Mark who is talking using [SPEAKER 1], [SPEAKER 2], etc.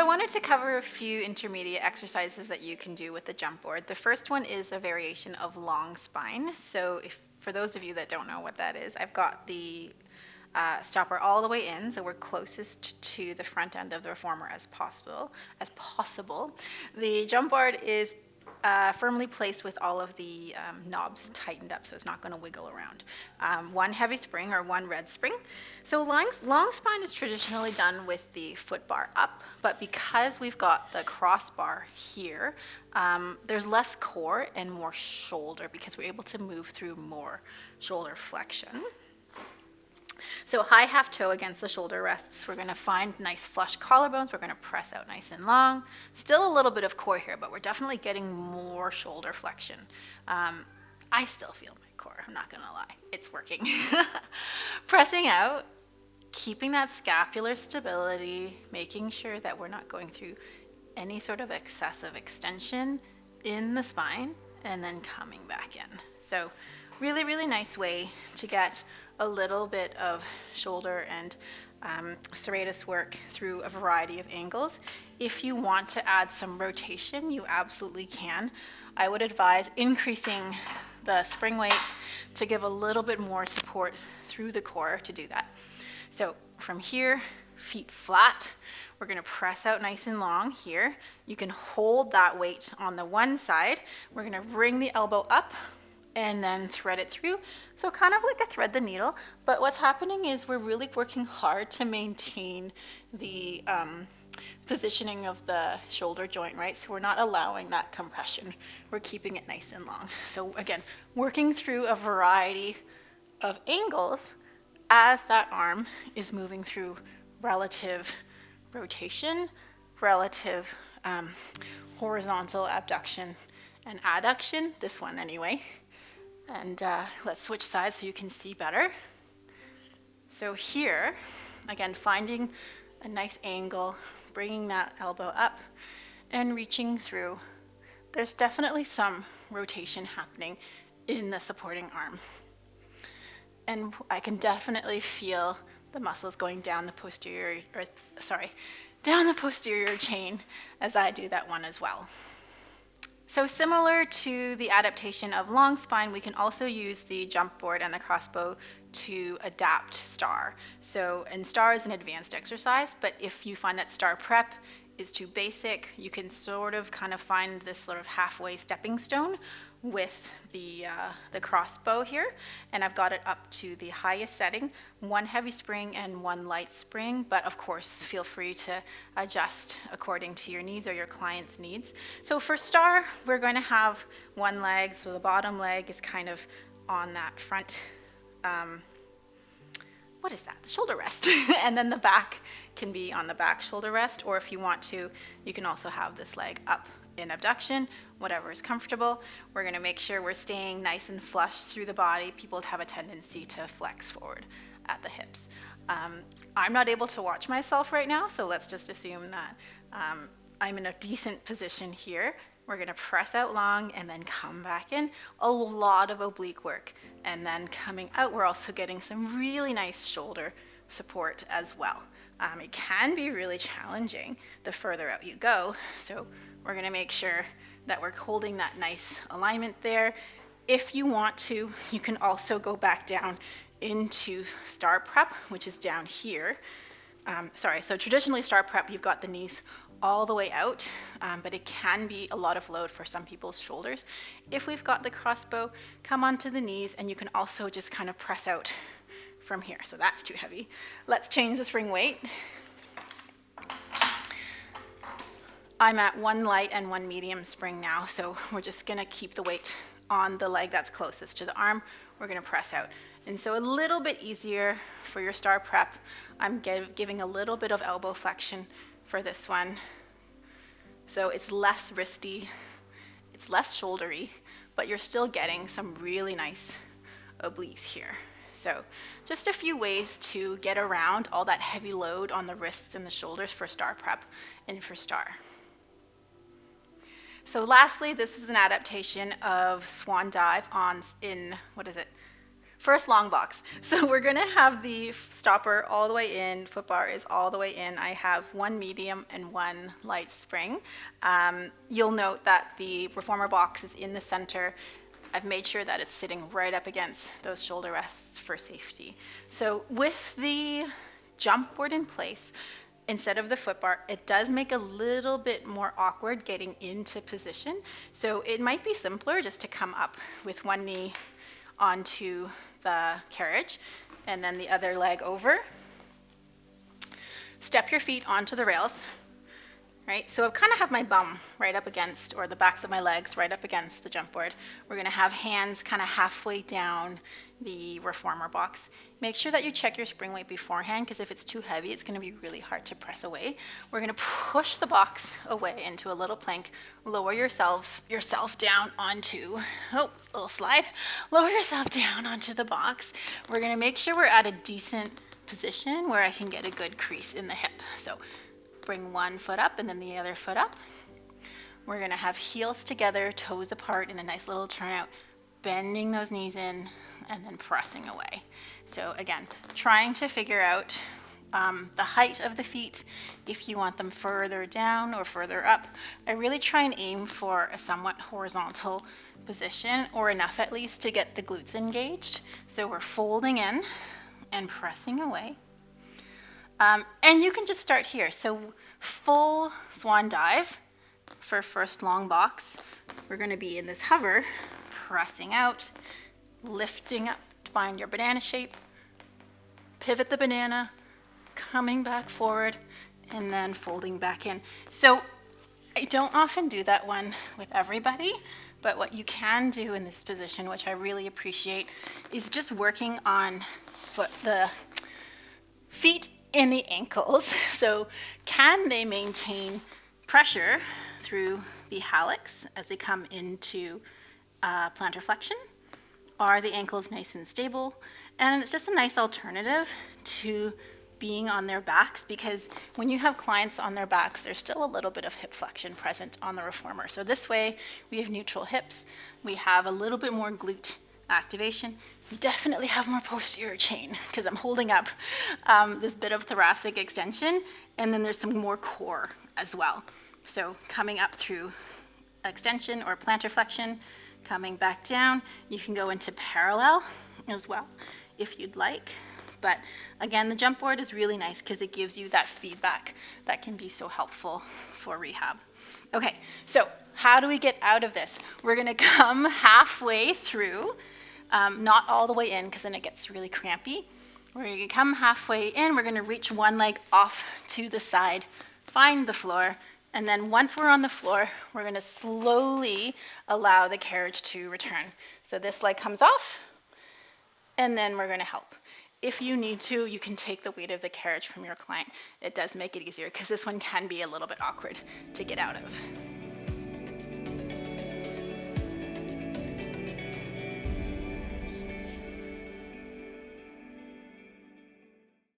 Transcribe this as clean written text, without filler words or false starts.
[SPEAKER 1] I wanted to cover a few intermediate exercises that you can do with the jump board. The first one is a variation of long spine. So for those of you that don't know what that is, I've got the stopper all the way in, so we're closest to the front end of the reformer as possible. The jump board is firmly placed with all of the knobs tightened up, so it's not going to wiggle around. One heavy spring or one red spring. So long spine is traditionally done with the foot bar up, but because we've got the crossbar here, there's less core and more shoulder because we're able to move through more shoulder flexion. So high half toe against the shoulder rests. We're going to find nice flush collarbones. We're going to press out nice and long. Still a little bit of core here, but we're definitely getting more shoulder flexion. I still feel my core, I'm not going to lie. It's working. Pressing out, keeping that scapular stability, making sure that we're not going through any sort of excessive extension in the spine, and then coming back in. So really, really nice way to get a little bit of shoulder and serratus work through a variety of angles. If you want to add some rotation, you absolutely can. I would advise increasing the spring weight to give a little bit more support through the core to do that. So from here, feet flat, we're going to press out nice and long here. You can hold that weight on the one side. We're going to bring the elbow up and then thread it through. So kind of like a thread the needle, but what's happening is we're really working hard to maintain the positioning of the shoulder joint, right? So we're not allowing that compression. We're keeping it nice and long. So again, working through a variety of angles as that arm is moving through relative rotation, relative horizontal abduction and adduction, this one anyway. And let's switch sides so you can see better. So here, again, finding a nice angle, bringing that elbow up and reaching through. There's definitely some rotation happening in the supporting arm. And I can definitely feel the muscles going down the posterior chain as I do that one as well. So similar to the adaptation of long spine, we can also use the jump board and the crossbow to adapt star. So, and star is an advanced exercise, but if you find that star prep is too basic, you can sort of kind of find this sort of halfway stepping stone with the crossbow here, and I've got it up to the highest setting, one heavy spring and one light spring, but of course feel free to adjust according to your needs or your client's needs. So for star, we're going to have one leg, so the bottom leg is kind of on that front, what is that? The shoulder rest. And then the back can be on the back shoulder rest, or if you want to, you can also have this leg up in abduction, whatever is comfortable. We're going to make sure we're staying nice and flush through the body. People have a tendency to flex forward at the hips. I'm not able to watch myself right now, so let's just assume that I'm in a decent position here. We're going to press out long and then come back in. A lot of oblique work. And then coming out, we're also getting some really nice shoulder support as well. It can be really challenging the further out you go, so we're going to make sure that we're holding that nice alignment there. If you want to, you can also go back down into star prep, which is down here. So traditionally star prep, you've got the knees all the way out, but it can be a lot of load for some people's shoulders. If we've got the crossbow, come onto the knees, and you can also just kind of press out from here. So that's too heavy. Let's change the spring weight. I'm at one light and one medium spring now, so we're just gonna keep the weight on the leg that's closest to the arm. We're gonna press out. And so a little bit easier for your star prep. I'm giving a little bit of elbow flexion for this one. So it's less wristy, it's less shouldery, but you're still getting some really nice obliques here. So just a few ways to get around all that heavy load on the wrists and the shoulders for star prep and for star. So lastly, this is an adaptation of Swan dive First long box. So we're gonna have the stopper all the way in, foot bar is all the way in. I have one medium and one light spring. You'll note that the reformer box is in the center. I've made sure that it's sitting right up against those shoulder rests for safety. So with the jump board in place, instead of the foot bar, it does make a little bit more awkward getting into position. So it might be simpler just to come up with one knee onto the carriage and then the other leg over. Step your feet onto the rails, right? So I kind of have my bum right up against, or the backs of my legs right up against the jump board. We're gonna have hands kind of halfway down the reformer box. Make sure that you check your spring weight beforehand, because if it's too heavy, it's gonna be really hard to press away. We're gonna push the box away into a little plank, lower yourself down onto, oh, little slide, lower yourself down onto the box. We're gonna make sure we're at a decent position where I can get a good crease in the hip. So bring one foot up and then the other foot up. We're gonna have heels together, toes apart in a nice little turnout, bending those knees in and then pressing away. So again, trying to figure out the height of the feet, if you want them further down or further up. I really try and aim for a somewhat horizontal position, or enough at least to get the glutes engaged. So we're folding in and pressing away. And you can just start here. So full swan dive for first long box. We're gonna be in this hover, pressing out, lifting up, find your banana shape, pivot the banana, coming back forward, and then folding back in. So I don't often do that one with everybody, but what you can do in this position, which I really appreciate, is just working on the feet and the ankles. So can they maintain pressure through the hallux as they come into plantar flexion? Are the ankles nice and stable? And it's just a nice alternative to being on their backs, because when you have clients on their backs, there's still a little bit of hip flexion present on the reformer. So this way we have neutral hips, we have a little bit more glute activation. We definitely have more posterior chain because I'm holding up this bit of thoracic extension, and then there's some more core as well. So coming up through extension or plantar flexion, coming back down, you can go into parallel as well if you'd like. But again, the jump board is really nice because it gives you that feedback that can be so helpful for rehab. Okay, so how do we get out of this? We're gonna come halfway through, not all the way in because then it gets really crampy. We're gonna come halfway in, we're gonna reach one leg off to the side, find the floor, and then once we're on the floor, we're gonna slowly allow the carriage to return. So this leg comes off, and then we're gonna help. If you need to, you can take the weight of the carriage from your client. It does make it easier because this one can be a little bit awkward to get out of.